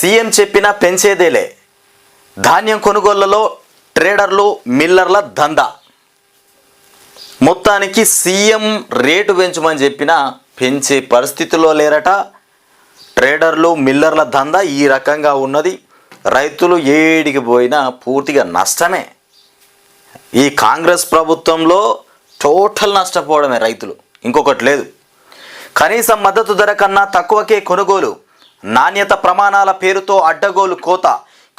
CM చెప్పినా పెంచేదేలే, ధాన్యం కొనుగోళ్లలో ట్రేడర్లు మిల్లర్ల దందా. మొత్తానికి సీఎం రేటు పెంచమని చెప్పినా పెంచే పరిస్థితిలో లేరట. ట్రేడర్లు మిల్లర్ల దందా ఈ రకంగా ఉన్నది. రైతులు ఏడికి పోయినా పూర్తిగా నష్టమే. ఈ కాంగ్రెస్ ప్రభుత్వంలో టోటల్ నష్టపోవడమే రైతులు, ఇంకొకటి లేదు. కనీస మద్దతు ధర కన్నా తక్కువకే కొనుగోలు, నాణ్యత ప్రమాణాల పేరుతో అడ్డగోలు కోత,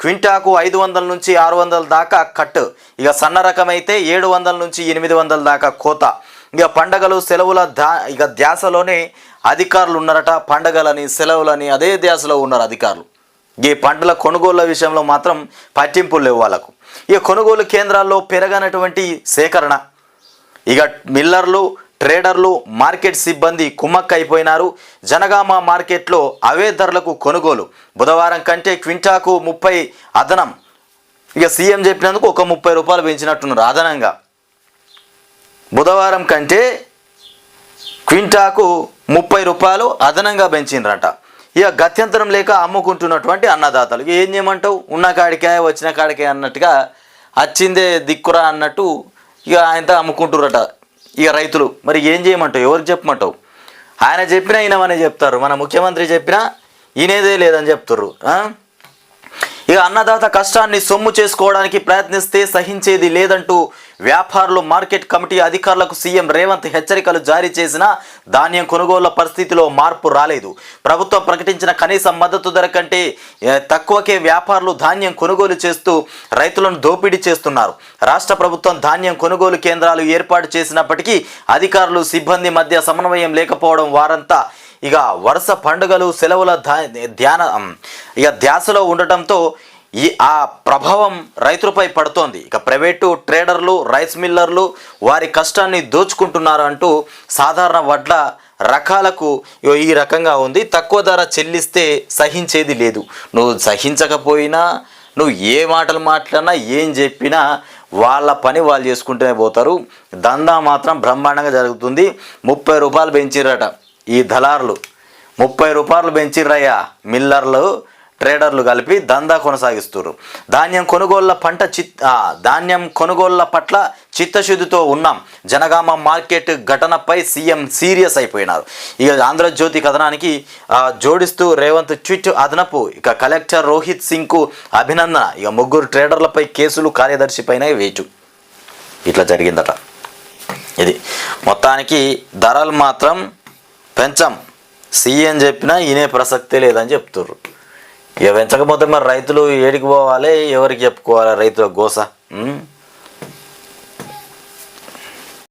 క్వింటాకు 500 నుంచి 600 దాకా కట్, ఇక సన్న రకమైతే 700 నుంచి 800 దాకా కోత. ఇక పండగలు సెలవుల ధ్యాసలోనే అధికారులు ఉన్నారట. పండగలని సెలవులని అదే ధ్యాసలో ఉన్నారు అధికారులు. ఈ పంటల కొనుగోళ్ల విషయంలో మాత్రం పట్టింపులు లేవు వాళ్ళకు. ఇక కొనుగోలు కేంద్రాల్లో పెరగనటువంటి సేకరణ, ఇక మిల్లర్లు ట్రేడర్లు మార్కెట్ సిబ్బంది కుమ్మక్కైపోయినారు. జనగామ మార్కెట్లో అవే ధరలకు కొనుగోలు, బుధవారం కంటే క్వింటాకు 30 అదనం. ఇక సీఎం చెప్పినందుకు ఒక 30 రూపాయలు పెంచినట్టున్నారు అదనంగా. బుధవారం కంటే క్వింటాకు 30 రూపాయలు అదనంగా పెంచినరట. ఇక గత్యంతరం లేక అమ్ముకుంటున్నటువంటి అన్నదాతలు ఏం చేయమంటావు, ఉన్న కాడికే వచ్చిన కాడికే అన్నట్టుగా వచ్చిందే దిక్కురా అన్నట్టు ఇక ఆయనతో అమ్ముకుంటురట ఇక రైతులు. మరి ఏం చేయమంటావు, ఎవరికి చెప్పమంటావు? ఆయన చెప్పినా ఈయనమనే చెప్తారు, మన ముఖ్యమంత్రి చెప్పినా ఈయనేదే లేదని చెప్తారు. ఇక అన్నదాత కష్టాన్ని సొమ్ము చేసుకోవడానికి ప్రయత్నిస్తే సహించేది లేదంటూ వ్యాపారులు మార్కెట్ కమిటీ అధికారులకు సీఎం రేవంత్ హెచ్చరికలు జారీ చేసినా ధాన్యం కొనుగోళ్ల పరిస్థితిలో మార్పు రాలేదు. ప్రభుత్వం ప్రకటించిన కనీస మద్దతు ధర కంటే తక్కువకే వ్యాపారులు ధాన్యం కొనుగోలు చేస్తూ రైతులను దోపిడీ చేస్తున్నారు. రాష్ట్ర ప్రభుత్వం ధాన్యం కొనుగోలు కేంద్రాలు ఏర్పాటు చేసినప్పటికీ అధికారులు సిబ్బంది మధ్య సమన్వయం లేకపోవడం వారంతా ఇక వరుస పండుగలు సెలవుల ధ్యాసలో ఉండటంతో ఆ ప్రభావం రైతులపై పడుతోంది. ఇక ప్రైవేటు ట్రేడర్లు రైస్ మిల్లర్లు వారి కష్టాన్ని దోచుకుంటున్నారు అంటూ సాధారణ వడ్ల రకాలకు ఈ రకంగా ఉంది. తక్కువ ధర చెల్లిస్తే సహించేది లేదు. నువ్వు సహించకపోయినా నువ్వు ఏ మాటలు మాట్లాడినా ఏం చెప్పినా వాళ్ళ పని వాళ్ళు చేసుకుంటూనే పోతారు. దందా మాత్రం బ్రహ్మాండంగా జరుగుతుంది. 30 రూపాయలు పెంచిరట ఈ దళారులు, 30 రూపాయలు పెంచిర్రయ్యా. మిల్లర్లు ట్రేడర్లు కలిపి దందా కొనసాగిస్తున్నారు. ధాన్యం కొనుగోళ్ల పట్ల చిత్తశుద్ధితో ఉన్నాం. జనగామ మార్కెట్ ఘటనపై సీఎం సీరియస్ అయిపోయినారు. ఇక ఆంధ్రజ్యోతి కథనానికి జోడిస్తూ రేవంత్ ట్వీట్ అదనపు, ఇక కలెక్టర్ రోహిత్ సింగ్కు అభినందన. ఇక 3 ట్రేడర్లపై కేసులు, కార్యదర్శి పైన వేటు. ఇట్లా జరిగిందట. ఇది మొత్తానికి ధరలు మాత్రం పెంచాం, సీఎం చెప్పినా ఈయనే ప్రసక్తే లేదని చెప్తుర్రు. ఇక పెంచకపోతే మరి రైతులు ఏడికి పోవాలి, ఎవరికి చెప్పుకోవాలి రైతుల గోస?